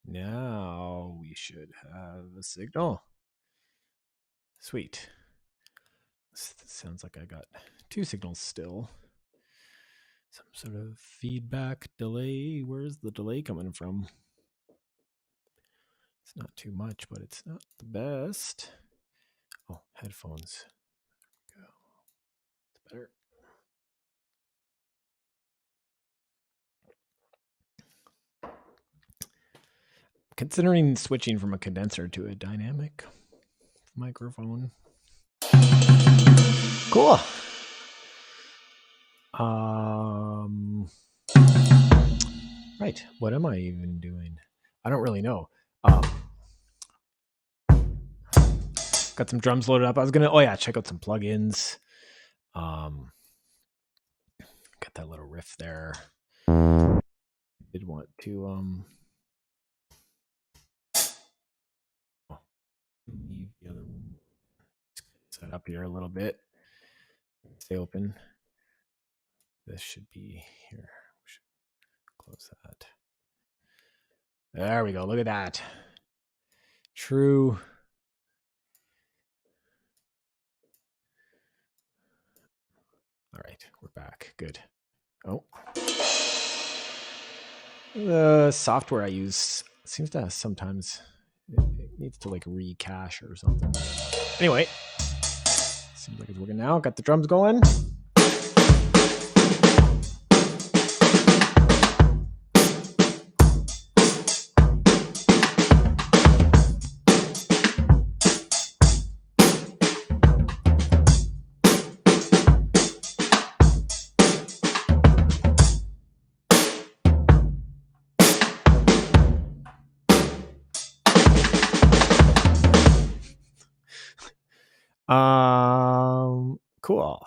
Now we should have a signal. Sweet. This sounds like I got two signals still. Some sort of feedback delay. Where's the delay coming from? It's not too much, but it's not the best. Oh, headphones. Go. It's better. Considering switching from a condenser to a dynamic microphone. Cool. Right. What am I even doing? I don't really know. Got some drums loaded up. I was gonna, check out some plugins. Got that little riff there. Did want to leave the other one set up here a little bit. Stay open. This should be here. We should close that. There we go. Look at that. True. All right, we're back. Good. Oh. The software I use seems to sometimes it needs to like recache or something. Anyway, seems like it's working now. Got the drums going. Cool.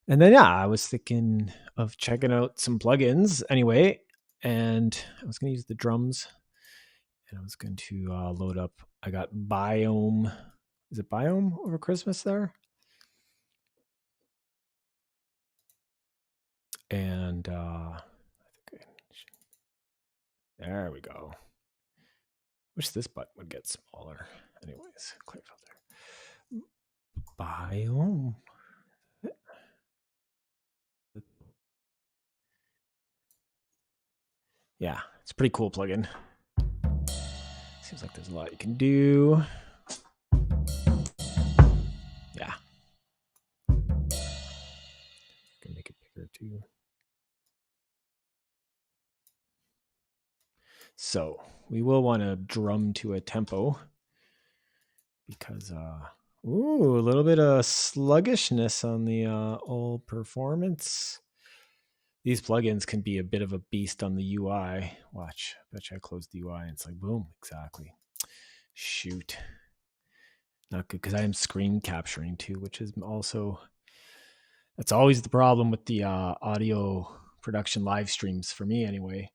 And then I was thinking of checking out some plugins anyway, and I was going to use the drums, and I was going to load up. I got Biome. Is it Biome over Christmas there? And I think there we go. Wish this button would get smaller. Anyways, clear filter. Biome. Yeah, it's a pretty cool plugin. Seems like there's a lot you can do. Yeah. Can make it bigger too. So we will want to drum to a tempo because a little bit of sluggishness on the old performance. These plugins can be a bit of a beast on the UI. Watch, I bet you I closed the UI and it's like, boom, exactly. Shoot. Not good because I am screen capturing too, which is also, that's always the problem with the audio production live streams for me anyway.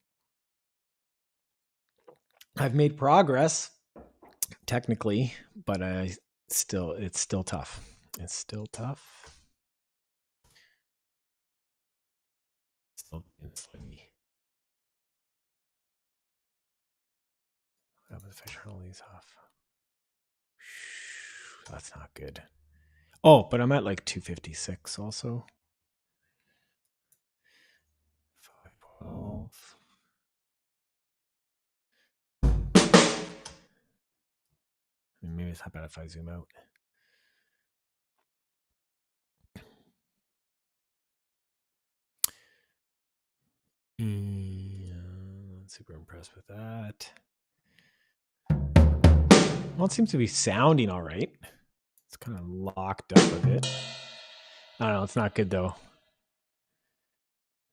I've made progress technically, but it's still tough. It's still tough. Still slightly. What happens if I turn all these off? That's not good. Oh, but I'm at like 256 also. 512. Maybe it's not bad if I zoom out. Not super impressed with that. Well, it seems to be sounding all right. It's kind of locked up a bit. I don't know. It's not good though.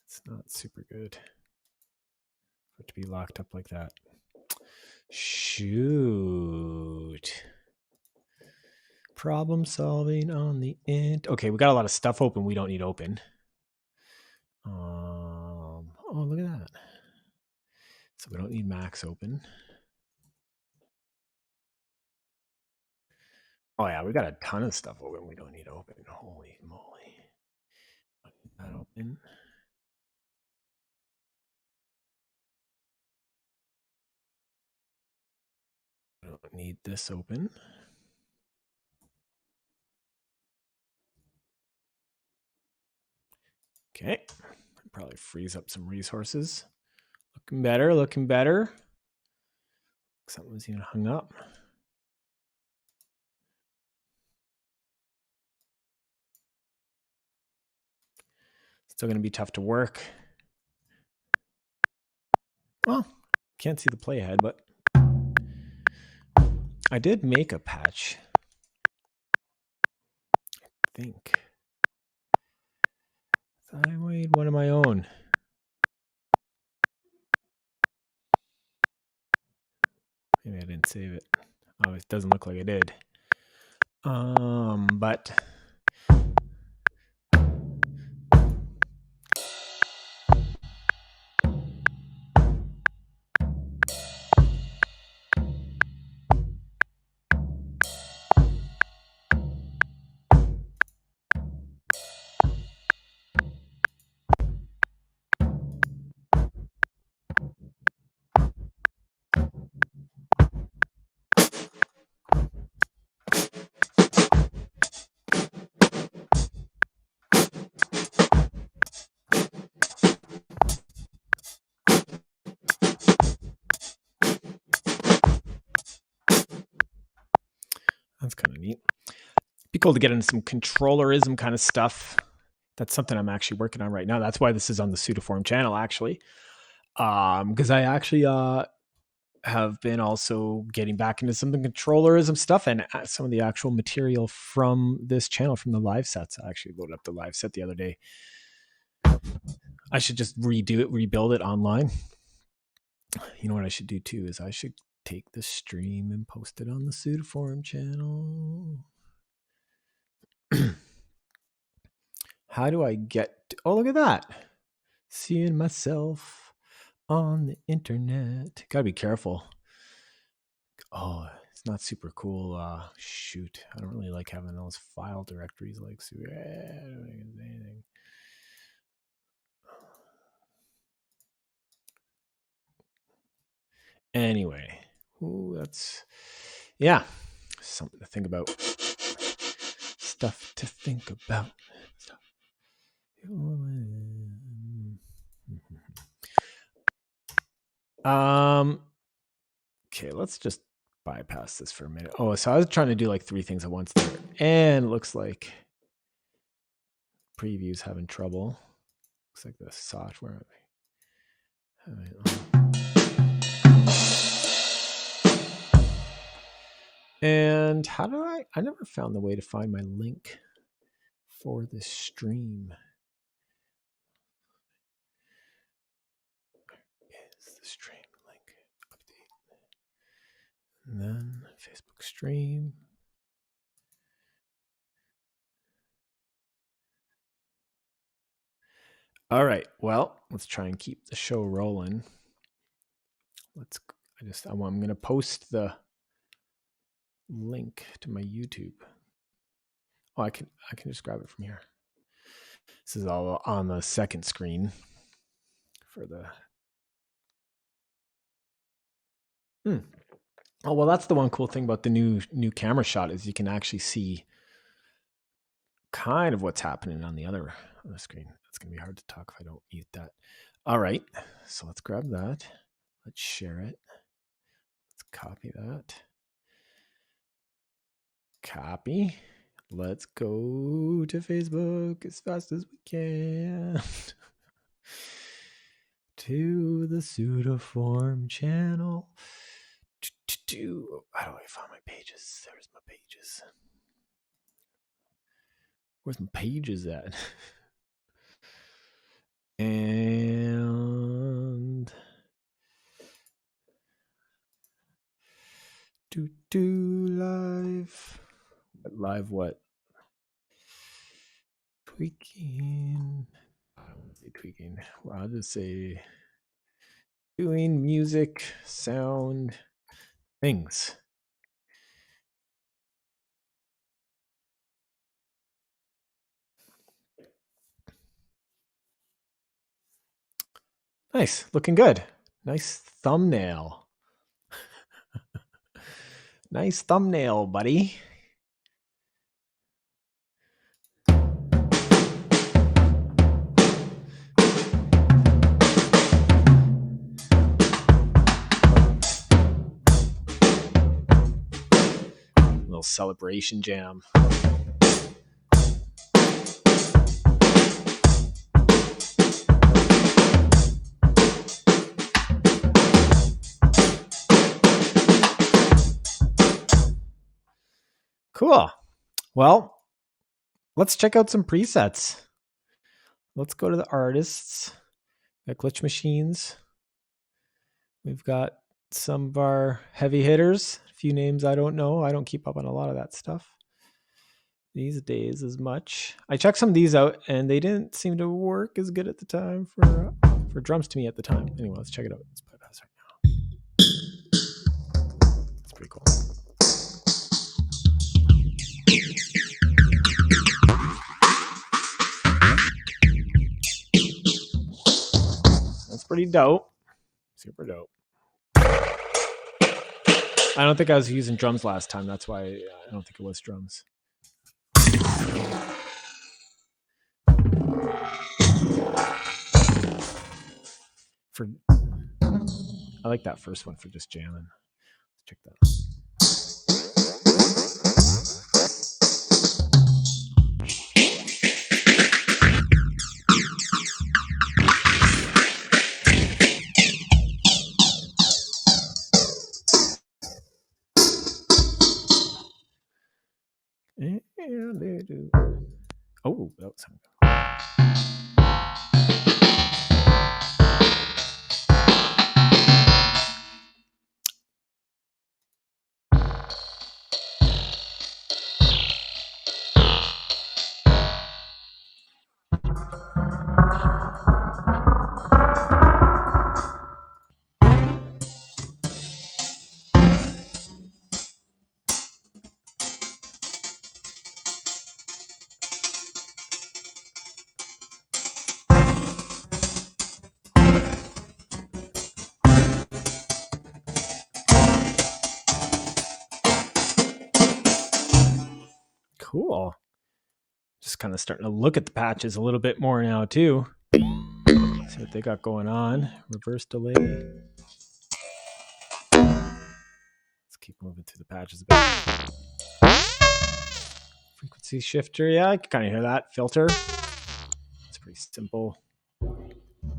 It's not super good for it to be locked up like that. Shoot. Problem solving on the end. Okay, we got a lot of stuff open we don't need open. Oh, look at that. So we don't need Max open. Oh yeah, we got a ton of stuff open we don't need open. Holy moly. That open. don't need this open. Okay, probably freeze up some resources. Looking better, looking better. Something was even hung up. Still going to be tough to work. Well, can't see the playhead, but I did make a patch. I think. I thought I made one of my own. Maybe I didn't save it. Oh, it doesn't look like I did. But that's kind of neat. Be cool to get into some controllerism kind of stuff. That's something I'm actually working on right now. That's why this is on the Pseudoform channel, actually. Because I actually have been also getting back into some of the controllerism stuff and some of the actual material from this channel, from the live sets. I actually loaded up the live set the other day. I should just redo it, rebuild it online. You know what I should do too is I should take the stream and post it on the Pseudoform channel. How do I get... Oh, look at that. Seeing myself on the internet. Gotta be careful. Oh, it's not super cool. Shoot. I don't really like having those file directories like super. I don't think it's anything. Anyway. Ooh, that's... Yeah. Something to think about. Stuff to think about. Okay, let's just bypass this for a minute. Oh, so I was trying to do like 3 things at once there, and it looks like preview's having trouble. Looks like the software. And how do I never found the way to find my link for this stream. Is the stream link update? And then Facebook stream. All right. Well, let's try and keep the show rolling. I'm going to post the link to my YouTube. Oh, I can just grab it from here. This is all on the second screen for the. Oh, well, that's the one cool thing about the new camera shot is you can actually see kind of what's happening on the other screen. It's going to be hard to talk if I don't mute that. All right. So let's grab that. Let's share it. Let's copy that. Copy. Let's go to Facebook as fast as we can. To the Pseudoform channel. How do I find my pages? There's my pages. Where's my pages at? And live. Live what? Tweaking. I don't want to say tweaking. Well, I'll just say doing music, sound, things. Nice. Looking good. Nice thumbnail. Nice thumbnail, buddy. Little celebration jam. Cool. Well, let's check out some presets. Let's go to the artists. Got Glitch Machines. We've got some of our heavy hitters. A few names I don't know. I don't keep up on a lot of that stuff these days as much. I checked some of these out and they didn't seem to work as good at the time for drums to me at the time. Anyway, let's check it out. Let's play this right now. It's pretty cool. That's pretty dope. Super dope. I don't think I was using drums last time. That's why I don't think it was drums. I like that first one for just jamming. Let's check that out. Oh, that was something. Cool. Just kind of starting to look at the patches a little bit more now too. See what they got going on. Reverse delay. Let's keep moving through the patches a bit. Frequency shifter. Yeah, I can kind of hear that. Filter. It's pretty simple.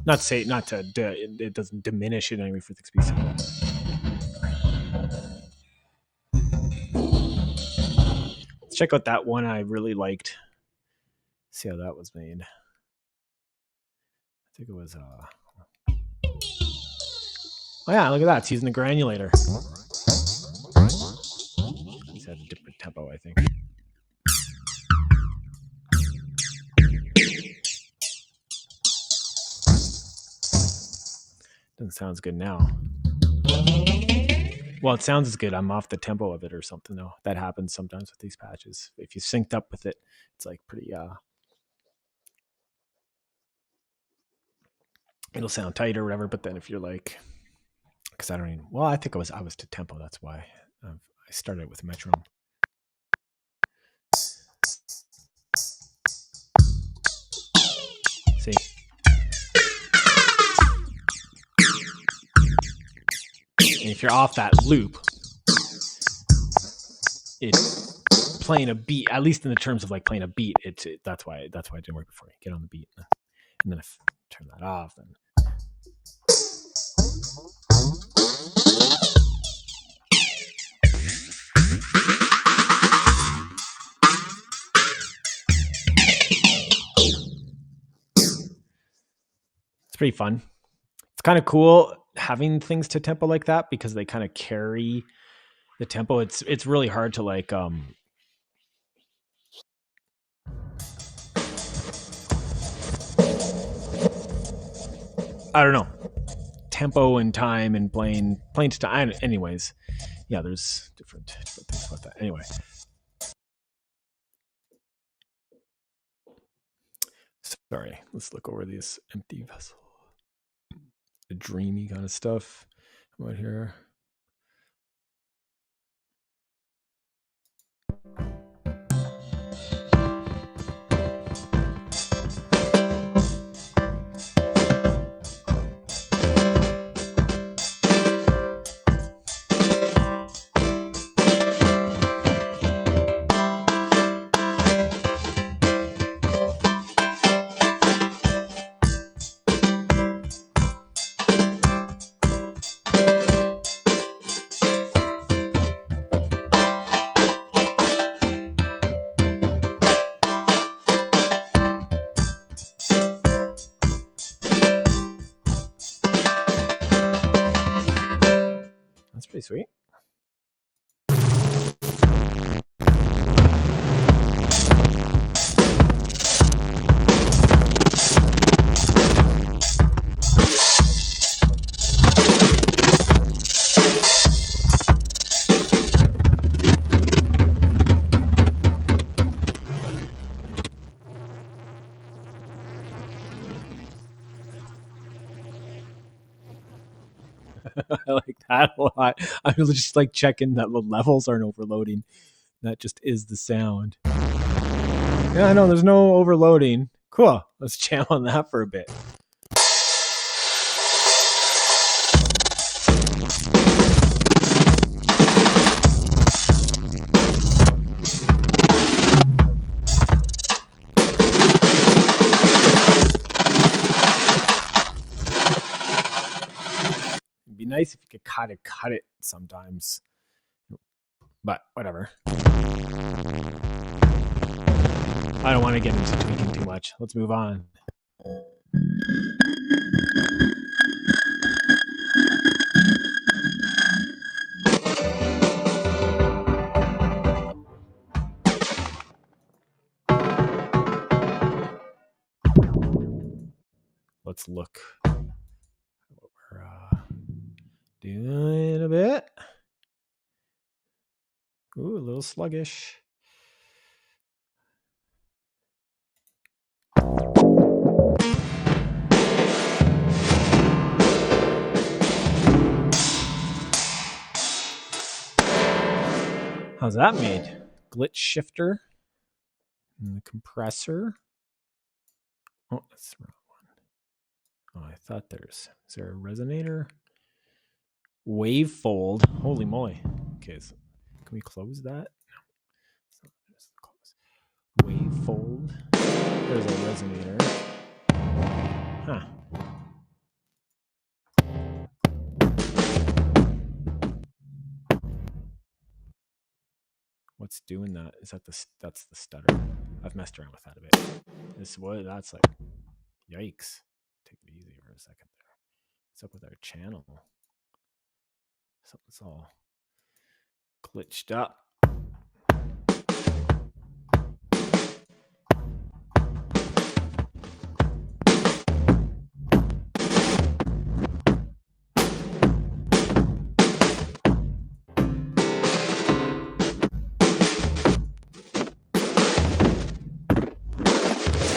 Not to say it doesn't diminish it anyway for things to be simple. Let's check out that one I really liked. See how that was made. I think it was oh yeah, look at that. It's using the granulator. He's had a different tempo, I think. Doesn't sound as good now. Well, it sounds as good. I'm off the tempo of it or something though. That happens sometimes with these patches. If you synced up with it, it's like pretty it'll sound tight or whatever, but then if you're like, because I think I was to tempo, that's why I started with metronome. See, and if you're off that loop, it's playing a beat, at least in the terms of like playing a beat. That's why it didn't work before. Get on the beat, and then if I turn that off, then it's pretty fun. It's kind of cool having things to tempo like that because they kind of carry the tempo. It's really hard to like I don't know, tempo and time and playing to time. Anyways, yeah, there's different things about that. Anyway, sorry. Let's look over these empty vessel, the dreamy kind of stuff. Right here. That's pretty sweet. I like that a lot. I'm just like checking that the levels aren't overloading. That just is the sound. Yeah, I know there's no overloading. Cool. Let's jam on that for a bit. It'd be nice if you could kind of cut it sometimes. But whatever. I don't want to get into tweaking too much. Let's move on. Let's look what we're doing a bit. Ooh, a little sluggish. How's that made? Glitch shifter and the compressor. Oh, that's the wrong one. Oh, I thought is there a resonator? Wavefold. Holy moly. Okay, so can we close that? No. Wavefold. There's a resonator. Huh. What's doing that? Is that that's the stutter? I've messed around with that a bit. That's like, yikes. Take it easy for a second there. What's up with our channel? Something's all glitched up.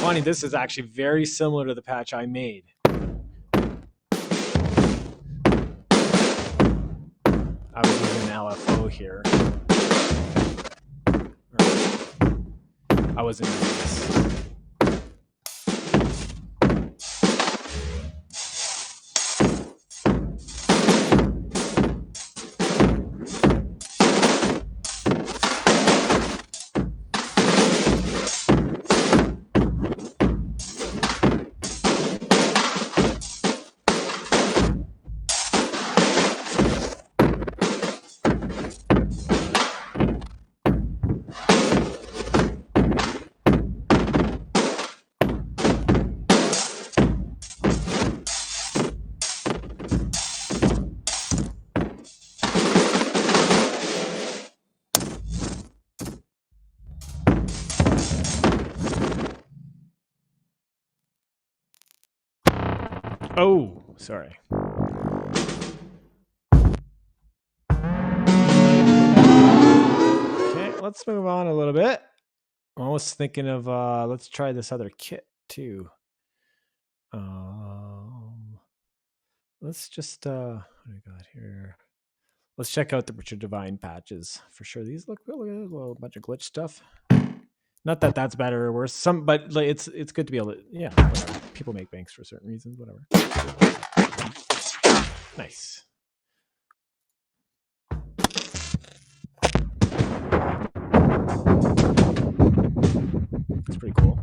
Funny, this is actually very similar to the patch I made. I was using LFO here. I wasn't using this. Oh, sorry. Okay, let's move on a little bit. I'm almost thinking of let's try this other kit too. Let's just what do we got here? Let's check out the Richard Devine patches for sure. These look really good. A little bunch of glitch stuff. Not that that's better or worse. But like, it's good to be able to, yeah, whatever. People make banks for certain reasons, whatever. Nice. It's pretty cool.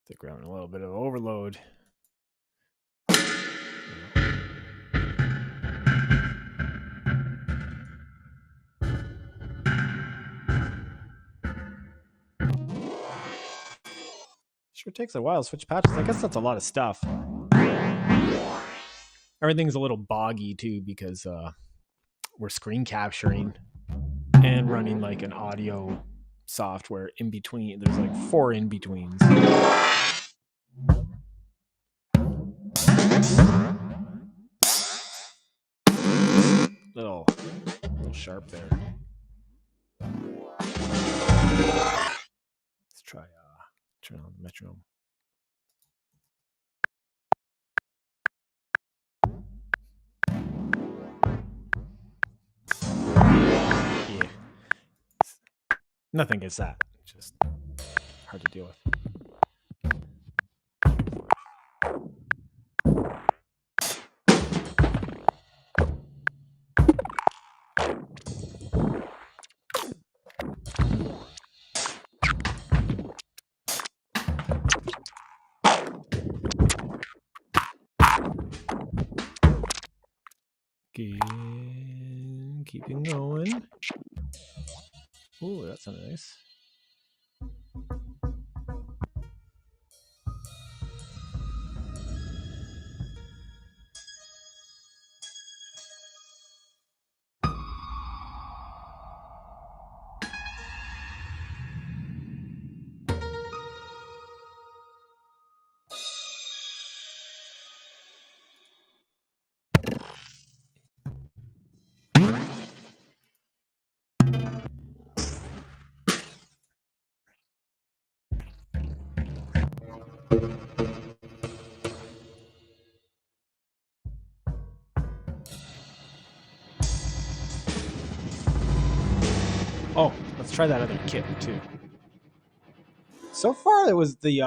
think we're having a little bit of overload. Sure takes a while to switch patches. I guess that's a lot of stuff. Everything's a little boggy too because we're screen capturing and running like an audio software in between. There's like 4 in betweens. Little sharp there. Let's try turn on the metronome. Yeah. Nothing against that. Just hard to deal with. Keeping going. Ooh, that sounded nice. Oh, let's try that other kit too. So far, it was the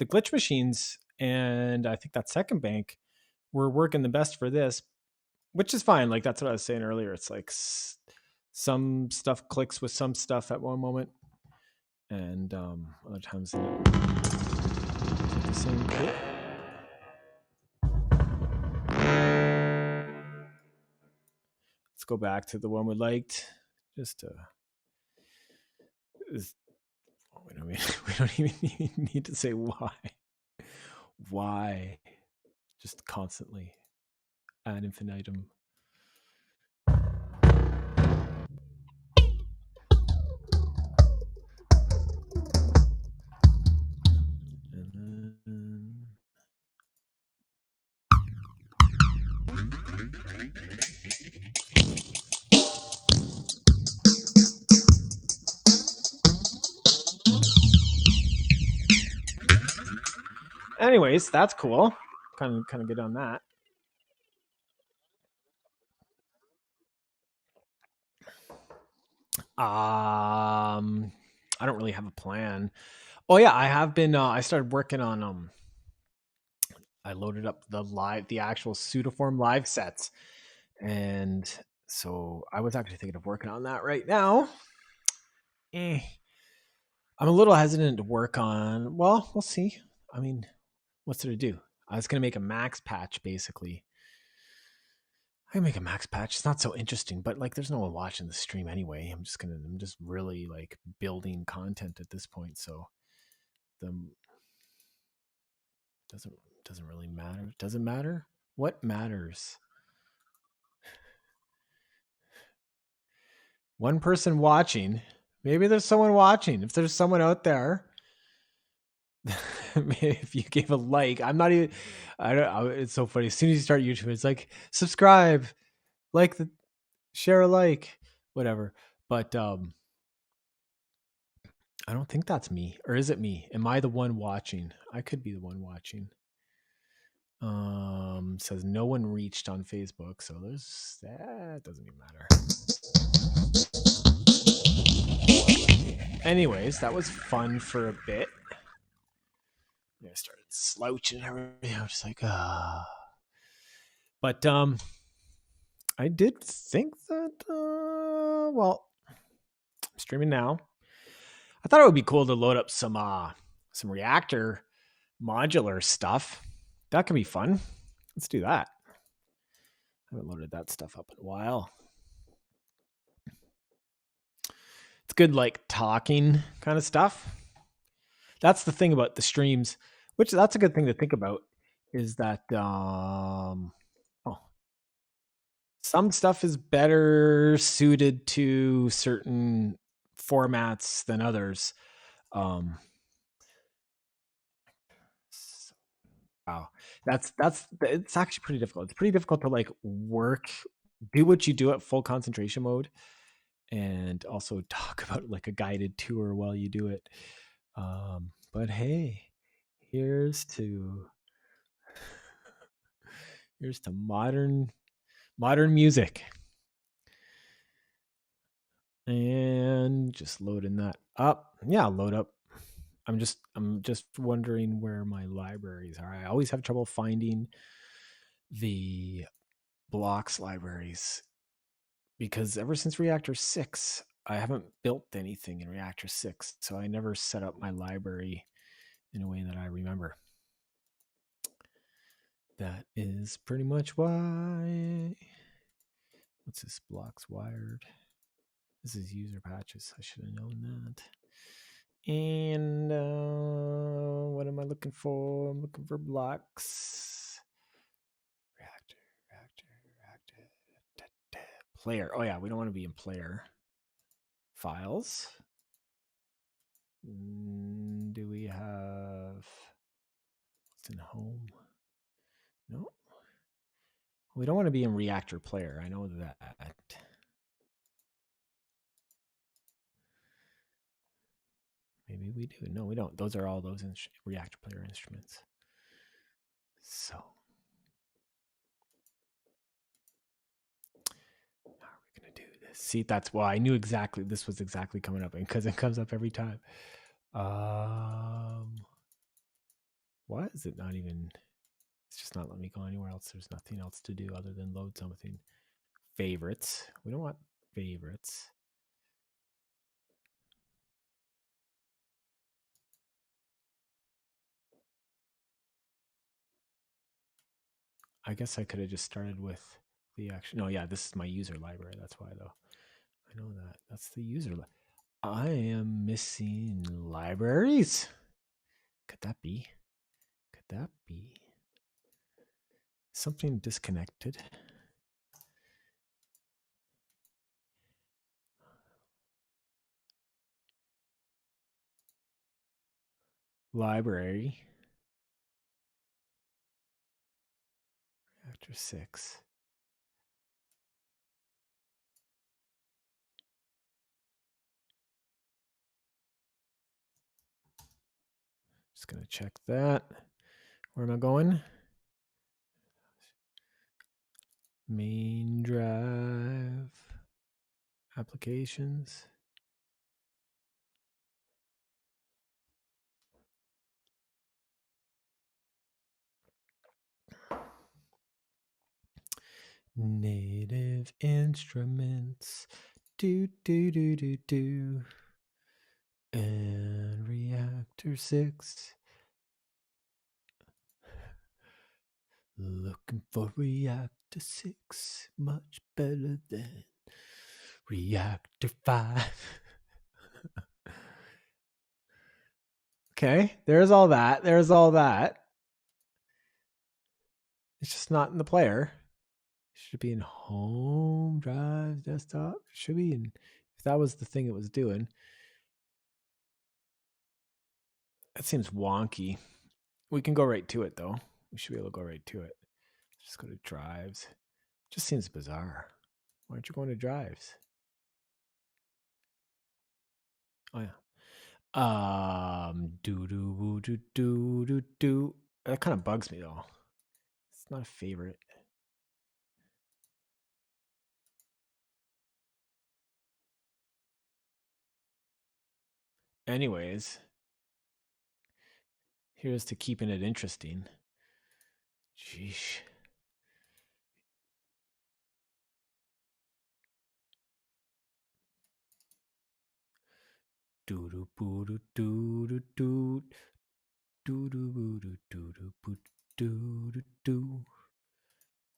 glitch machines, and I think that second bank were working the best for this, which is fine. Like that's what I was saying earlier. It's like some stuff clicks with some stuff at one moment, and other times the same kit. Let's go back to the one we liked. Just to, we don't even need to say why. Why? Just constantly ad infinitum. And then anyways, that's cool. Kind of good on that. I don't really have a plan. Oh yeah, I have been. I started working on. I loaded up the actual Pseudoform live sets, and so I was actually thinking of working on that right now. I'm a little hesitant to work on. Well, we'll see. I mean, what's there to do? I was gonna make a max patch basically. I can make a max patch. It's not so interesting, but like, there's no one watching the stream anyway. I'm just really like building content at this point. So, the doesn't really matter. Does it matter? What matters? One person watching. Maybe there's someone watching. If there's someone out there, if you gave a like, I'm not even. I don't. It's so funny. As soon as you start YouTube, it's like subscribe, like the, share a like, whatever. But I don't think that's me, or is it me? Am I the one watching? I could be the one watching. Says no one reached on Facebook, so that doesn't even matter. Anyways, that was fun for a bit. I started slouching and everything. I was just like, But I did think that well, I'm streaming now. I thought it would be cool to load up some some reactor modular stuff. That can be fun. Let's do that. I haven't loaded that stuff up in a while. It's good, like talking kind of stuff. That's the thing about the streams, which that's a good thing to think about, is that some stuff is better suited to certain formats than others. Wow, that's it's actually pretty difficult. It's pretty difficult to like do what you do at full concentration mode, and also talk about like a guided tour while you do it. But hey, here's to modern music, and just loading that up. Yeah, load up. I'm just wondering where my libraries are. I always have trouble finding the blocks libraries because ever since Reactor 6, I haven't built anything in Reactor 6, so I never set up my library in a way that I remember. That is pretty much why. What's this? Blocks wired. This is user patches. I should have known that. And what am I looking for? I'm looking for blocks. Reactor. Player. Oh yeah, we don't want to be in player. Files. Do we have what's in home? No. We don't want to be in reactor player. I know that. Maybe we do. No, we don't. Those are all those reactor player instruments. So how are we going to do this? See, that's why I knew exactly this was exactly coming up, and because it comes up every time. Why is it not even? It's just not letting me go anywhere else. There's nothing else to do other than load something. Favorites. We don't want favorites. I guess I could have just started with the action. No, yeah, this is my user library. That's why, though. I know that. That's the user. I am missing libraries. Could that be? Could that be? Something disconnected. Library. Reactor 6. Just going to check that. Where am I going? Main drive. Applications. Native instruments. Do, do, do, do, do. And Reactor 6. Looking for Reactor 6. Much better than Reactor 5. Okay, there's all that. There's all that. It's just not in the player. It should be in home, drive, desktop. It should be in, if that was the thing it was doing. That seems wonky. We can go right to it, though. We should be able to go right to it. Just go to drives. It just seems bizarre. Why aren't you going to drives? Oh, yeah. Do. That kind of bugs me, though. It's not a favorite. Anyways, here's to keeping it interesting. Jeez. Do do do do do do Do do do do do do do do do.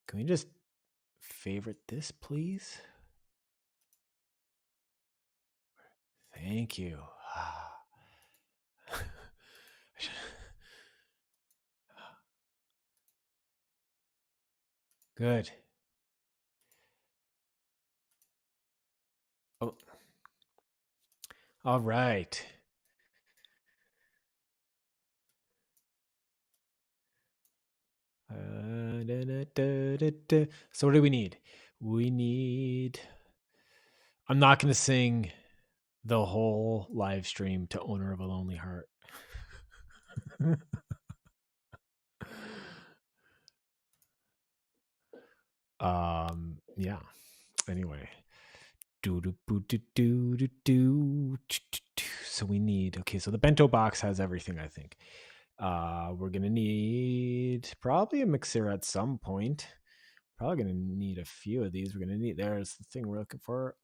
Can we just favorite this, please? Thank you. Good. Oh, all right. So what do we need? We need. I'm not going to sing the whole live stream to Owner of a Lonely Heart. Yeah. Anyway. So we need, okay, so the bento box has everything, I think. We're gonna need probably a mixer at some point. Probably gonna need a few of these. We're gonna need, there's the thing we're looking for.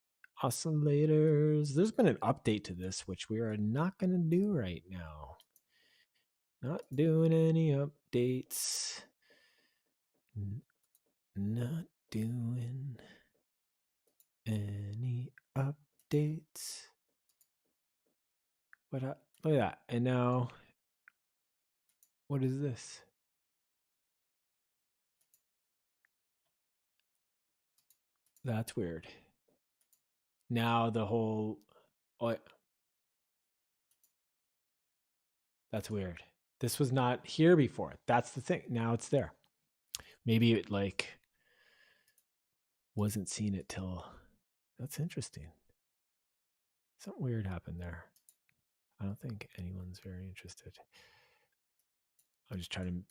Oscillators. There's been an update to this, which we are not gonna do right now. Not doing any updates. Not doing any updates. What? Look at that. And now, what is this? That's weird. Now the whole. Oh, that's weird. This was not here before. That's the thing. Now it's there. Maybe it like wasn't seen it till. That's interesting. Something weird happened there. I don't think anyone's very interested. I'm just trying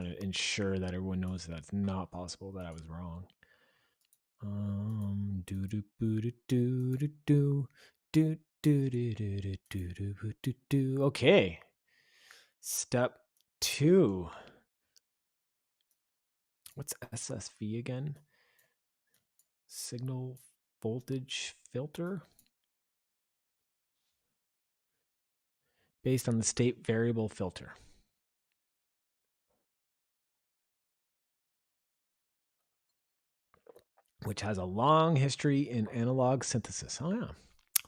to ensure that everyone knows that's not possible, that I was wrong. Do do do do do do do do do do do do do. Okay. Step 2. What's SSV again? Signal voltage filter. Based on the state variable filter. Which has a long history in analog synthesis. Oh yeah.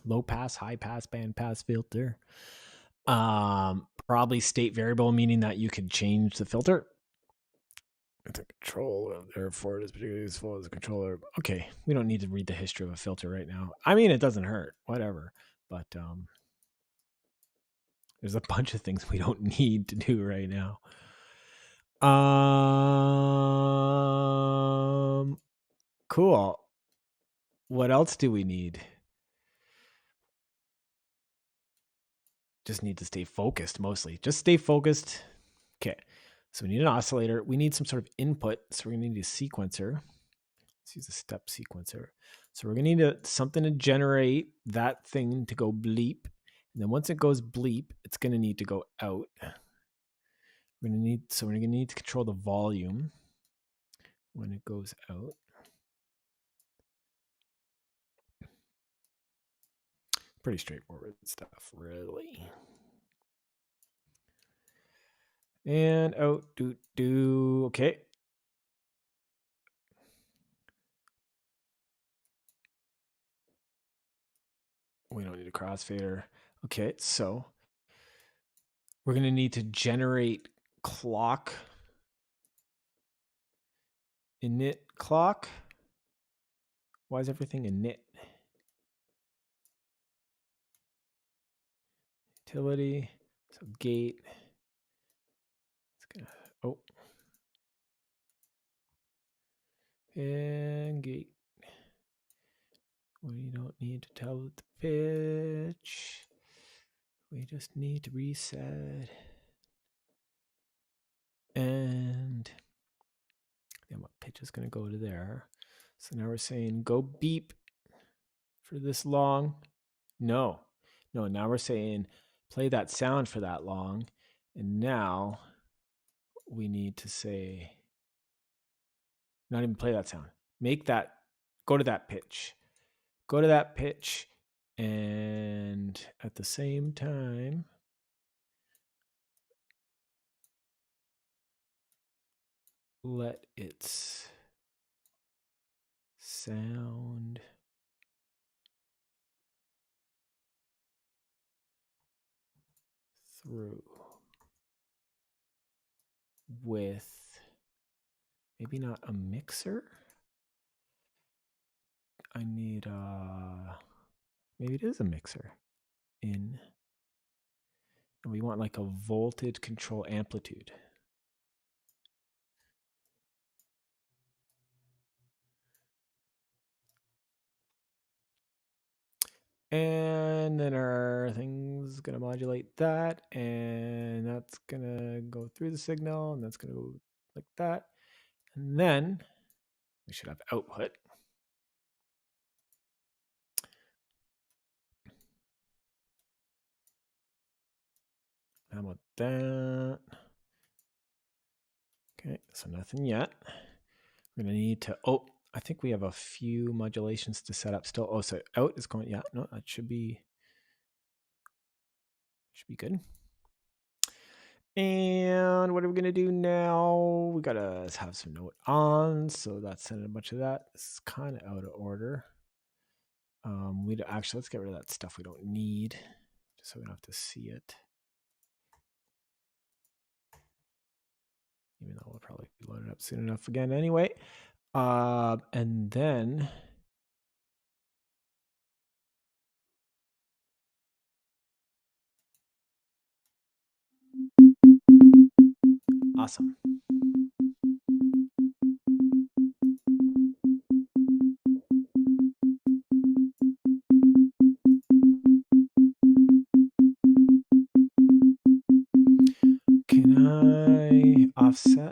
Low pass, high pass, band pass filter. Probably state variable, meaning that you could change the filter. The controller, therefore, it is particularly useful as a controller. Okay, we don't need to read the history of a filter right now. I mean, it doesn't hurt, whatever. But there's a bunch of things we don't need to do right now. Cool. What else do we need? Just need to stay focused mostly. Just stay focused. Okay. So we need an oscillator. We need some sort of input. So we're going to need a sequencer. Let's use a step sequencer. So we're going to need something to generate that thing to go bleep. And then once it goes bleep, it's going to need to go out. We're going to need to control the volume when it goes out. Pretty straightforward stuff, really. And out, do. Okay. We don't need a crossfader. Okay, so we're going to need to generate clock. Init clock. Why is everything init? Utility. So gate. And gate. We don't need to tell it the pitch. We just need to reset. And then what pitch is going to go to there. So now we're saying go beep for this long. No, now we're saying play that sound for that long. And now we need to say, not even play that sound. Make that, go to that pitch. Go to that pitch. And at the same time, let its sound through with maybe not a mixer. I need maybe it is a mixer in, and we want like a voltage control amplitude. And then our thing's gonna modulate that, and that's gonna go through the signal, and that's gonna go like that. And then we should have output. How about that? Okay, so nothing yet. We're gonna need to, I think we have a few modulations to set up still. Oh, so out is going, yeah, no, that should be good. And what are we gonna do now? We gotta have some note on, so that's sending a bunch of that. This is kind of out of order. Actually, let's get rid of that stuff we don't need, just so we don't have to see it. Even though we'll probably load it up soon enough again anyway. And then awesome. Can I offset?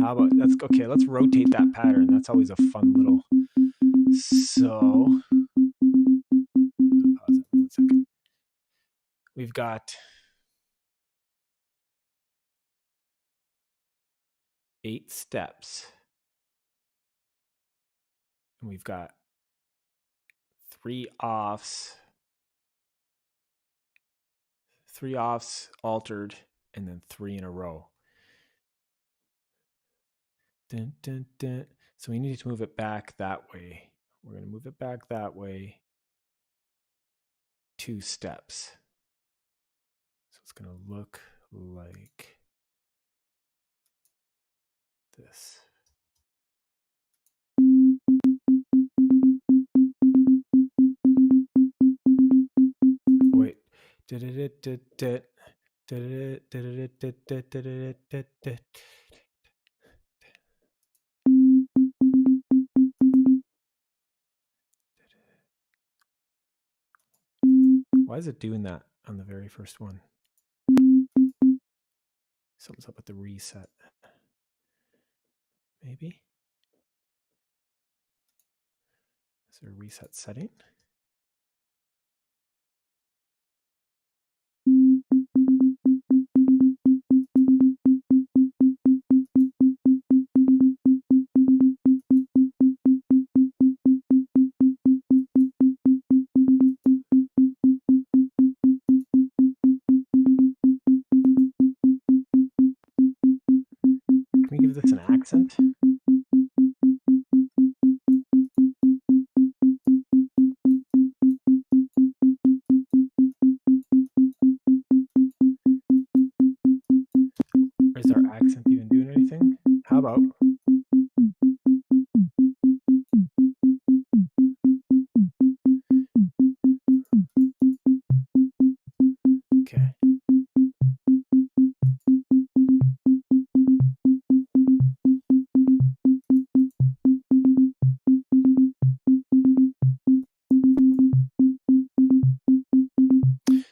How about that's okay? Let's rotate that pattern. That's always a fun little. So pause it 1 second. We've got 8 steps, and we've got 3 offs altered, and then 3 in a row. Dun, dun, dun. So we need to move it back that way. We're going to move it back that way 2 steps. So it's going to look like this. Wait. Why is it doing that on the very first one? Something's up with the reset. Maybe? Is there a reset setting? Can we give this an accent? Or is our accent even doing anything? How about? Okay.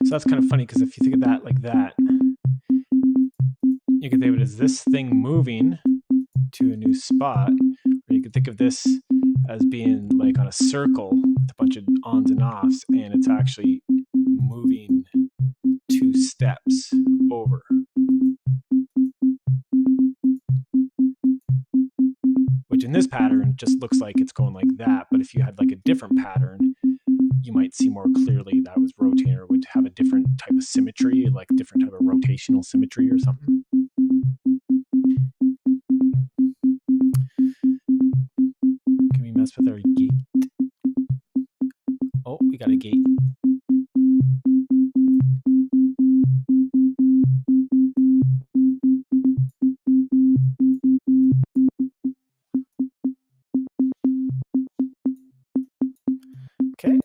So that's kind of funny, because if you think of that like that, you can think of it as this thing moving to a new spot, or you could think of this as being like on a circle with a bunch of ons and offs, and it's actually moving 2 steps over. Which in this pattern just looks like it's going like that, but if you had like a different pattern, you might see more clearly that was rotating, or would have a different type of symmetry, like different type of rotational symmetry or something. Can we mess with our gate? Oh, we got a gate. Okay.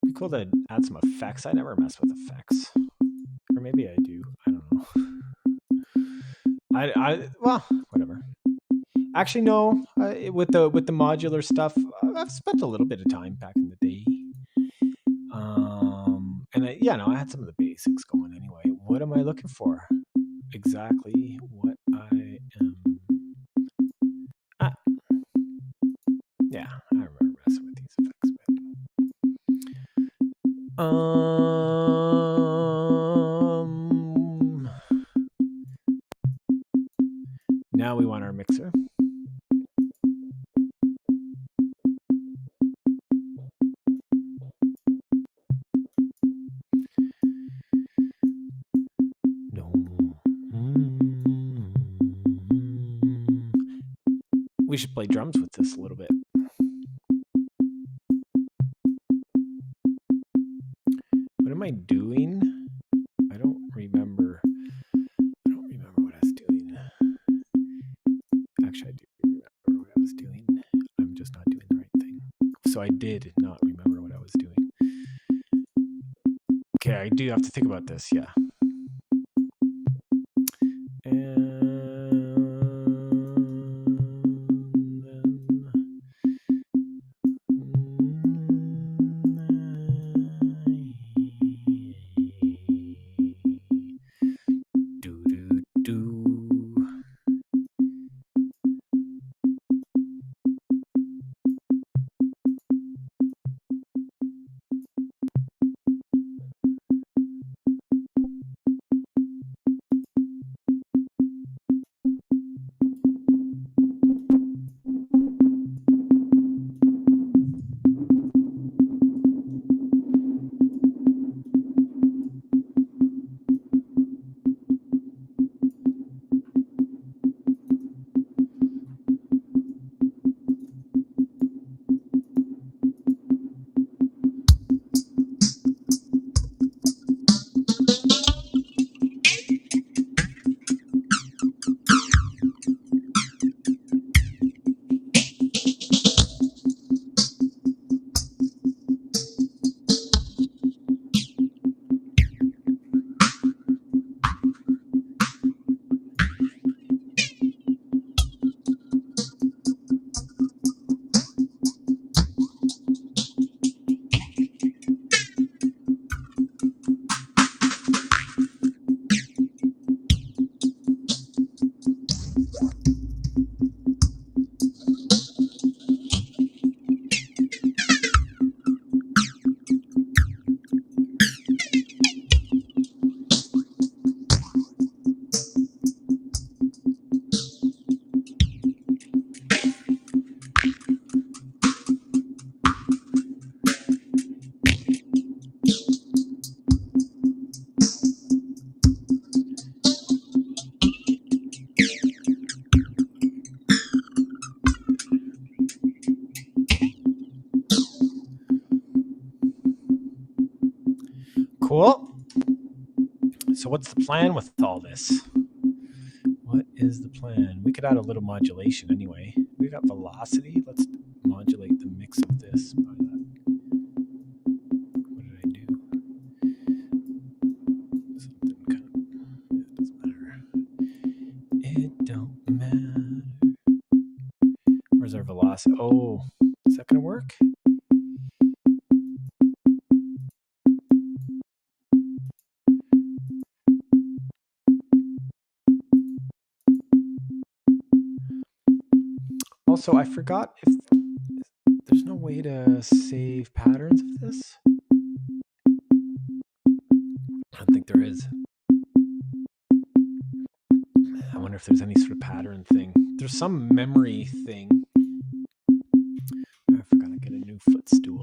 Be cool to add some effects. I never mess with effects. Or maybe I do. I don't know. Well, whatever. Actually, no. With the modular stuff, I've spent a little bit of time back in the day. And I had some of the basics going anyway. What am I looking for? Exactly what I am. Yeah, I remember messing with these effects. Now we want our mixer. We should play drums with this a little bit. What am I doing? I don't remember what I was doing. Actually, I do remember what I was doing. I'm just not doing the right thing. So I did not remember what I was doing. Okay, I do have to think about this, yeah. Cool. So what's the plan with all this? What is the plan? We could add a little modulation anyway. We got velocity. Let's modulate the mix of this by that. What did I do? Something kind of, it doesn't matter. It don't matter. Where's our velocity? Oh, is that gonna work? Also, I forgot if there's no way to save patterns of this. I don't think there is. I wonder if there's any sort of pattern thing. There's some memory thing. I forgot to get a new footstool.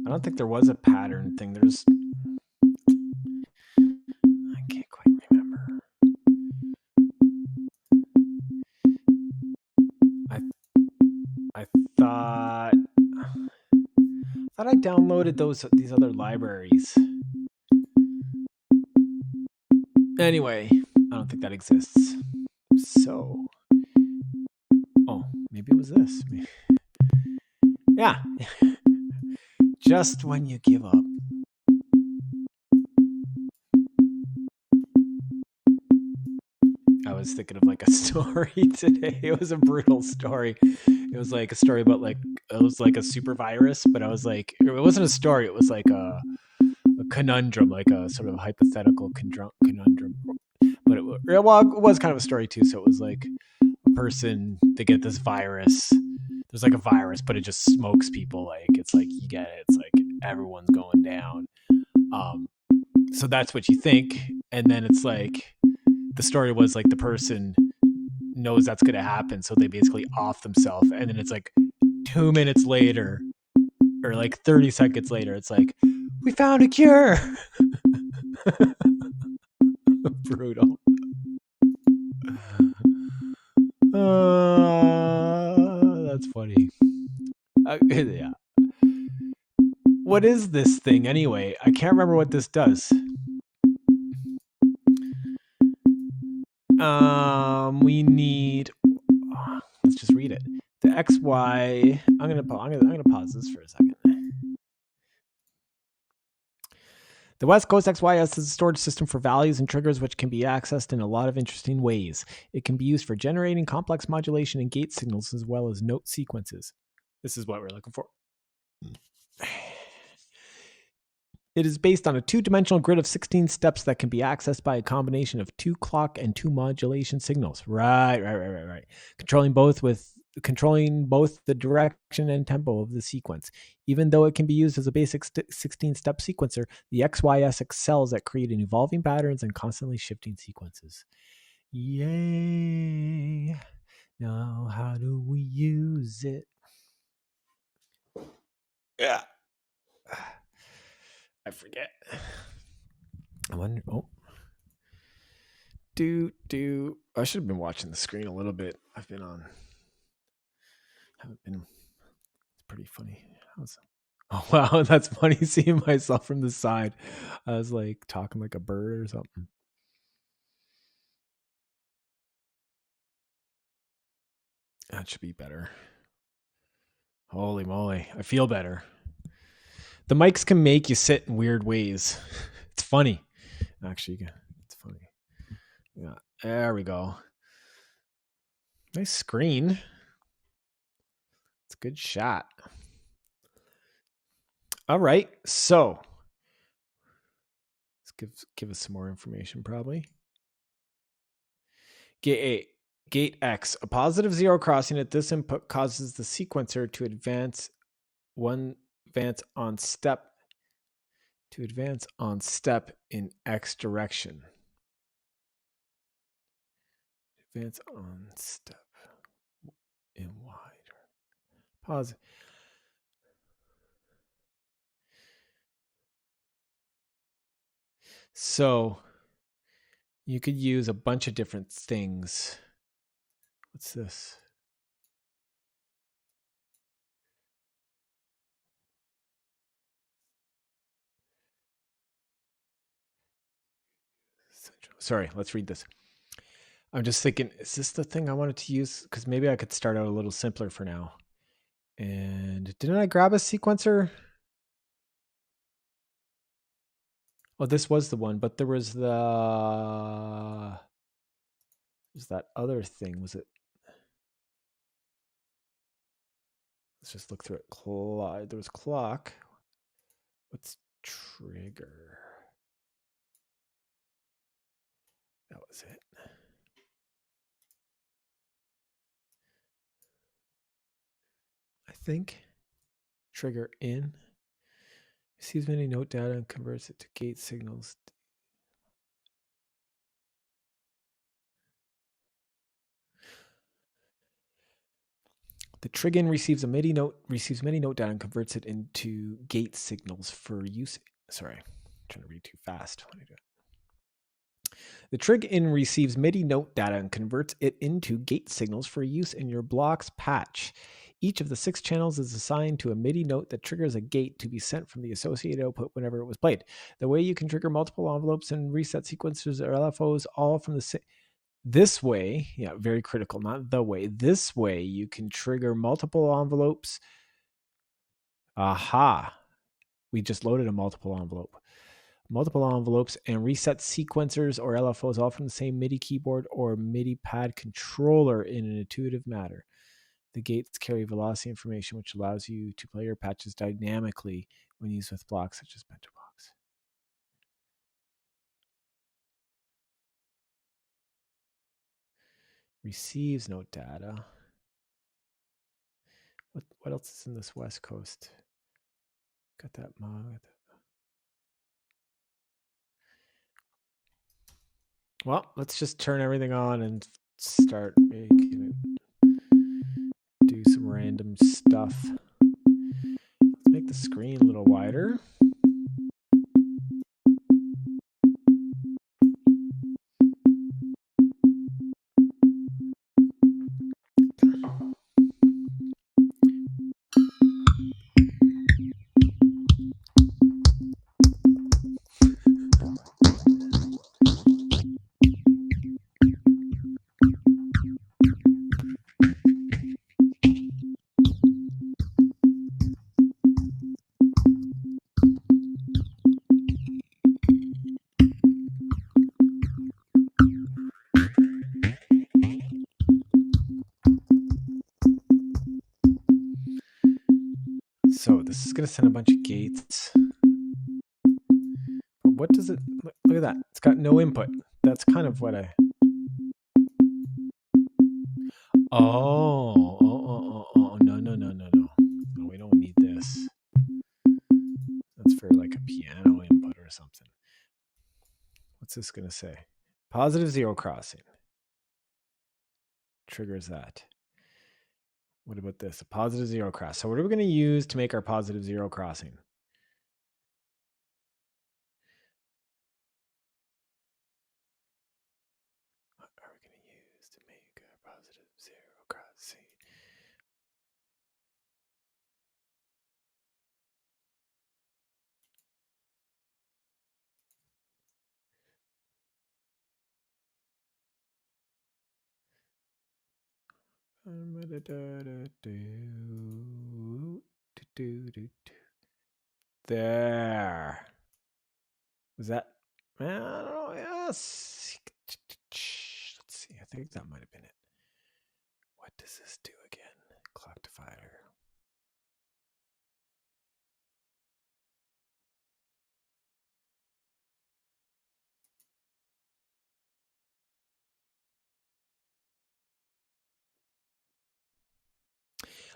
I don't think there was a pattern thing. There's, I can't quite remember. I thought I downloaded these other libraries. Anyway, I don't think that exists. So, oh, maybe it was this. Yeah. Just when you give up. I was thinking of like a story today. It was a brutal story. It was like a story about it was like a super virus, but I was like, it wasn't a story. It was like a conundrum, like a sort of hypothetical conundrum. But it was kind of a story too. So it was like a person, they get this virus. There's like a virus, but it just smokes people. Like it's like you get it. It's like everyone's going down. So that's what you think, and then it's like the story was like the person knows that's going to happen, so they basically off themselves, and then it's like 2 minutes later or like 30 seconds later, it's like, we found a cure. Brutal. That's funny. Yeah. What is this thing anyway? I can't remember what this does. We need. Let's just read it. The XY. I'm gonna pause this for a second. The West Coast XYS is a storage system for values and triggers which can be accessed in a lot of interesting ways. It can be used for generating complex modulation and gate signals as well as note sequences. This is what we're looking for. It is based on a two-dimensional grid of 16 steps that can be accessed by a combination of 2 clock and 2 modulation signals. Right. Controlling both the direction and tempo of the sequence. Even though it can be used as a basic 16-step sequencer, the XYS excels at creating evolving patterns and constantly shifting sequences. Yay! Now, how do we use it? Yeah. I forget. I wonder. Oh. I should have been watching the screen a little bit. Haven't been. It's pretty funny. Oh wow, that's funny seeing myself from the side. I was like talking like a bird or something. That should be better. Holy moly, I feel better. The mics can make you sit in weird ways. It's funny. Actually, it's funny. Yeah, there we go. Nice screen. It's a good shot. All right, so let's give us some more information probably. Gate X. A positive zero crossing at this input causes the sequencer to advance on step in X direction. Advance on step in Y. Pause. So you could use a bunch of different things. What's this? Sorry, let's read this. I'm just thinking, is this the thing I wanted to use? Because maybe I could start out a little simpler for now. And didn't I grab a sequencer? Oh, this was the one, but there was there's that other thing. Was it? Let's just look through it. There was clock. What's trigger? That was it. I think trigger in. Receives many note data and converts it to gate signals. The trig-in receives many note data and converts it into gate signals for use. Sorry, I'm trying to read too fast when I do it. The trig-in receives MIDI note data and converts it into gate signals for use in your block's patch. Each of the 6 channels is assigned to a MIDI note that triggers a gate to be sent from the associated output whenever it was played. The way you can trigger multiple envelopes and reset sequencers or LFOs all from the same. This way, yeah, very critical, not the way. This way you can trigger multiple envelopes. Aha. We just loaded a multiple envelope. Multiple envelopes and reset sequencers or LFOs all from the same MIDI keyboard or MIDI pad controller in an intuitive manner. The gates carry velocity information, which allows you to play your patches dynamically when used with blocks such as bento blocks. Receives note data. What else is in this West Coast? Got that mod. Well, let's just turn everything on and start making it do some random stuff. Let's make the screen a little wider. So this is going to send a bunch of gates. But what does it... Look at that. It's got no input. That's kind of what I... Oh, no. No, we don't need this. That's for like a piano input or something. What's this going to say? Positive zero crossing. Triggers that. What about this? A positive zero cross. So what are we going to use to make our positive zero crossing? What are we going to use to make our positive zero crossing? There. Was that? I don't know. Yes. Let's see. I think that might have been it. What does this do again? Clock divider.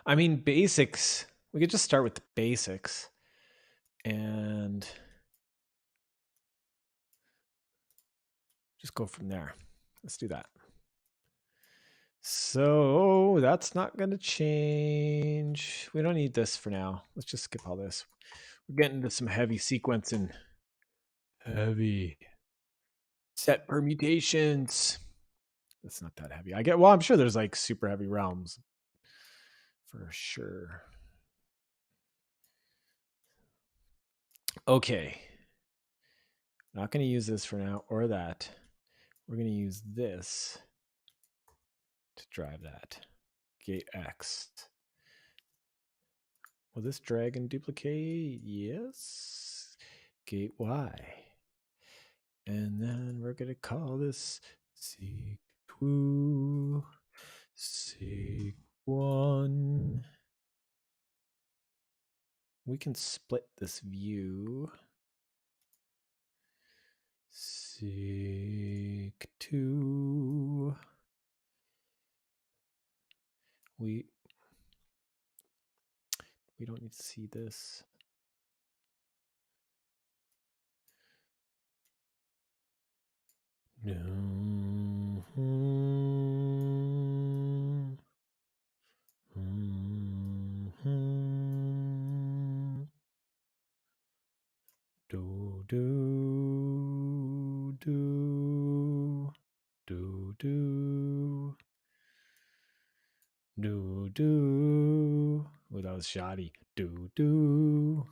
I mean, basics. We could just start with the basics and just go from there. Let's do that. So that's not going to change. We don't need this for now. Let's just skip all this. We're getting into some heavy sequencing. Heavy set permutations. That's not that heavy. Well, I'm sure there's like super heavy realms for sure. Okay. Not going to use this for now or that. We're going to use this to drive that. Gate X. Will this drag and duplicate? Yes. Gate Y. And then we're going to call this Seq2, Seq1. We can split this view. Seq2. We don't need to see this. No. Do do. Oh, that was shoddy. Do do.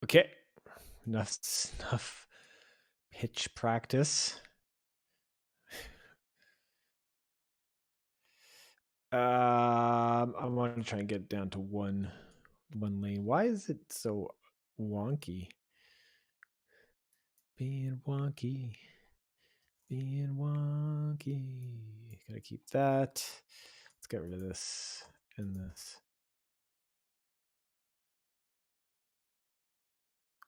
Okay. Enough pitch practice. I want to try and get down to one lane. Why is it so wonky? Being wonky. Gotta keep that. Let's get rid of this and this.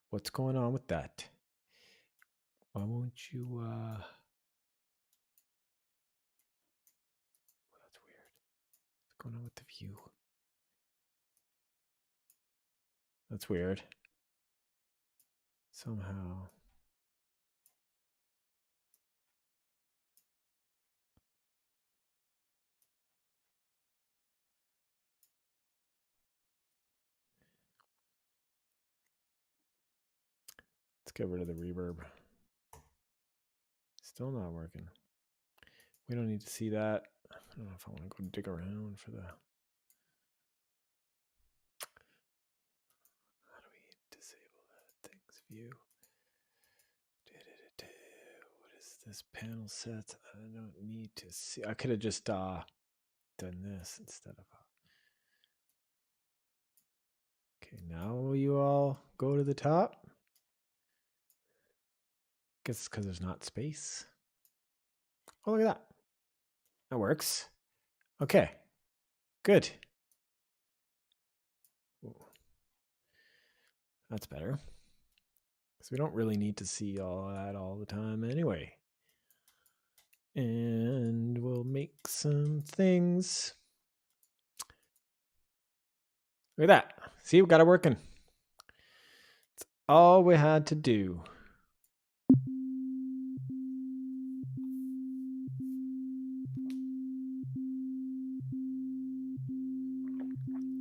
What's going on with that? Why won't you that's weird. What's going on with the view? That's weird. Somehow. Let's get rid of the reverb. Still not working. We don't need to see that. I don't know if I want to go dig around for the. How do we disable that thing's view? What is this panel set? I don't need to see. I could have just done this instead of. Okay, now will you all go to the top? Guess because there's not space. Oh, look at that. That works. Okay, good. That's better. Because we don't really need to see all that all the time anyway. And we'll make some things. Look at that. See, we got it working. That's all we had to do.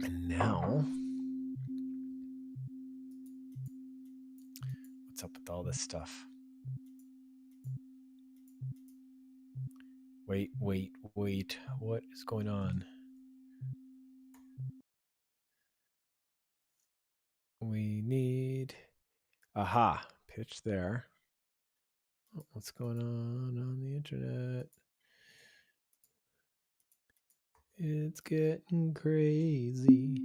And now, what's up with all this stuff? Wait. What is going on? We need, aha, pitch there. Oh, what's going on the internet? It's getting crazy.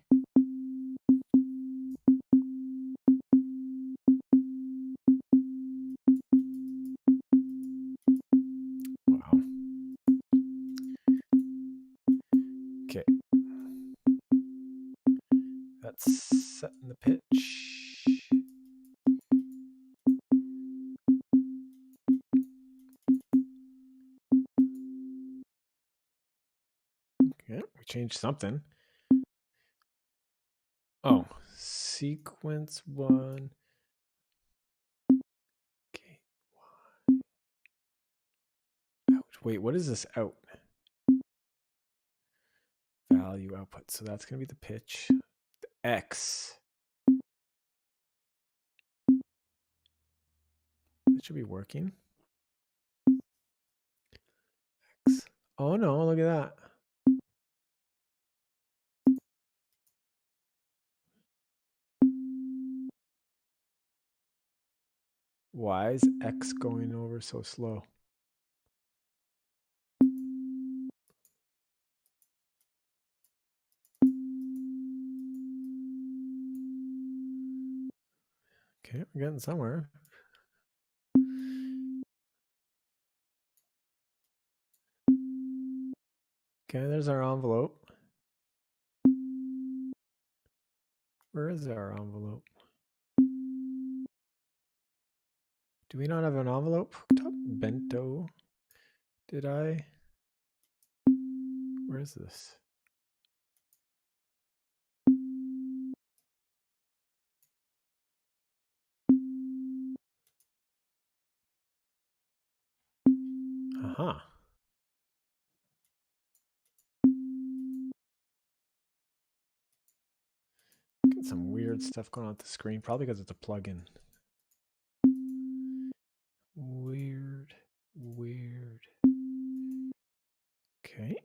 Wow. Okay. That's setting the pitch. Okay, we changed something. Oh, sequence 1. Okay. Out. Wait, what is this out? Value output. So that's going to be the pitch. The X. That should be working. X. Oh no, look at that. Why is X going over so slow? Okay, we're getting somewhere. Okay, there's our envelope. Where is our envelope? Do we not have an envelope hooked up? Bento. Did I? Where is this? Aha. Got some weird stuff going on with the screen, probably because it's a plugin. Weird. Okay.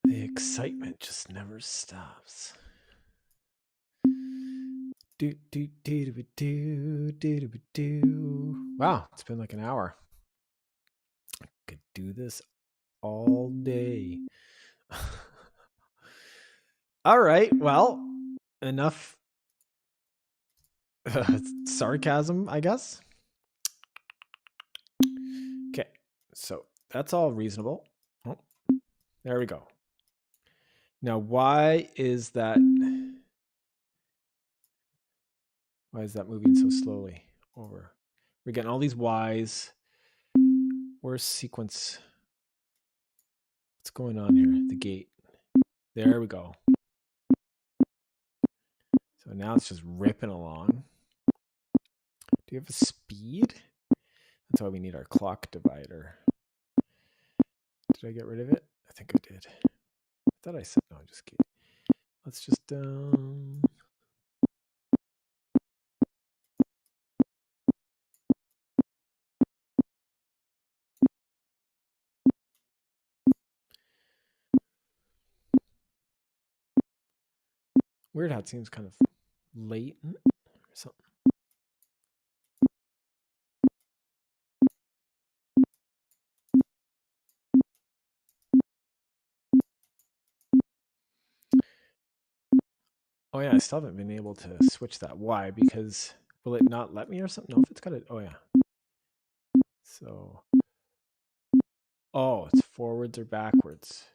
The excitement just never stops. Wow, it's been like an hour. I could do this all day. All right, well, enough sarcasm, I guess. Okay, so that's all reasonable. Oh, there we go. Now, why is that moving so slowly over? We're getting all these Y's. Where's sequence? What's going on here? The gate. There we go. So now it's just ripping along. Do you have a speed? That's why we need our clock divider. Did I get rid of it? I think I did. I thought I said no, just kidding. Let's just weird how it seems kind of latent or something. Oh yeah, I still haven't been able to switch that. Why? Because will it not let me or something? No, if it's got it. Oh yeah. So, oh, it's forwards or backwards.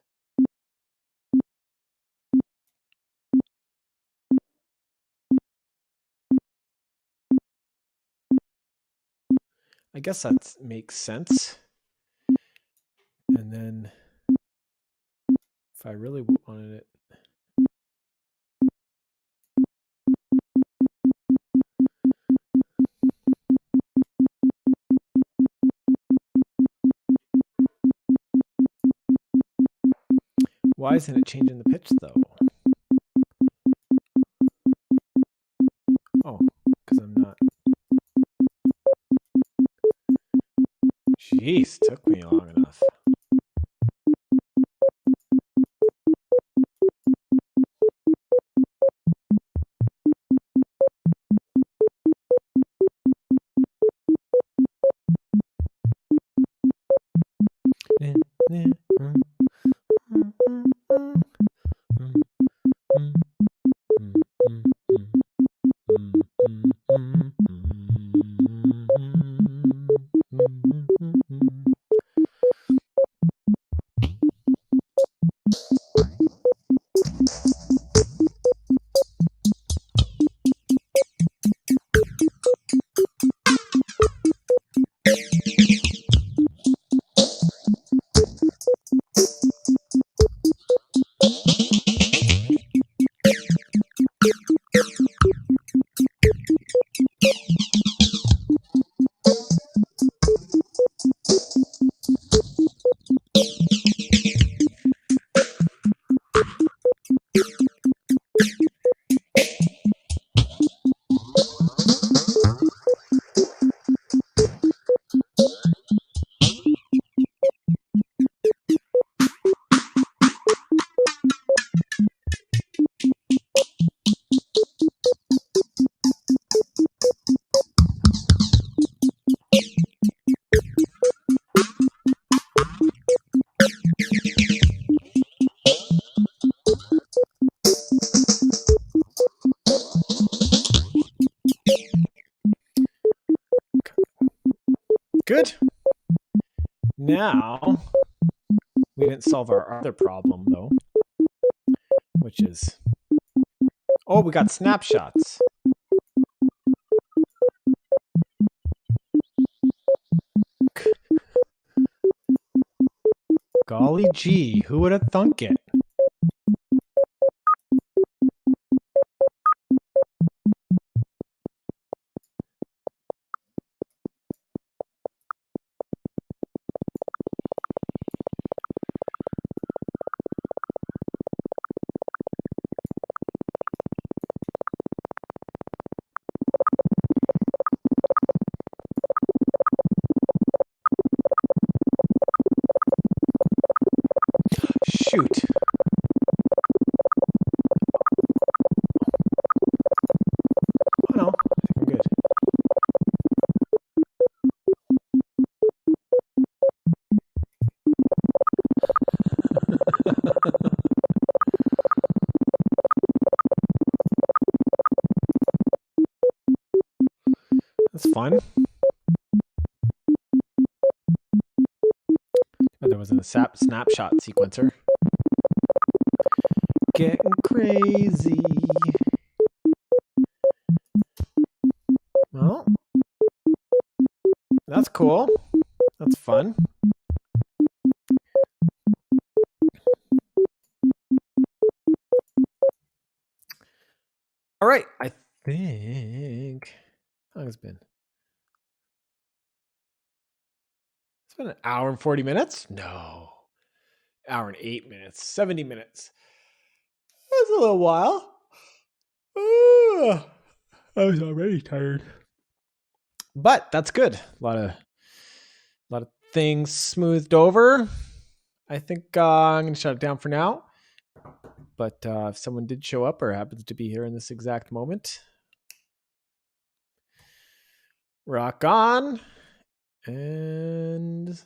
I guess that makes sense. And then if I really wanted it, why isn't it changing the pitch though? Oh, because I'm not. Jeez, took me long enough. Good. Now, we didn't solve our other problem though, which is, oh, we got snapshots. Golly gee, who would have thunk it? Shoot. That's fun. Oh, there was a snapshot sequencer. Getting crazy. Well, that's cool. That's fun. All right. I think how long has it been? It's been an hour and 40 minutes? No. Hour and 8 minutes. 70 minutes. That's a little while. I was already tired. But that's good. A lot of things smoothed over. I think I'm going to shut it down for now. But if someone did show up or happens to be here in this exact moment, rock on. And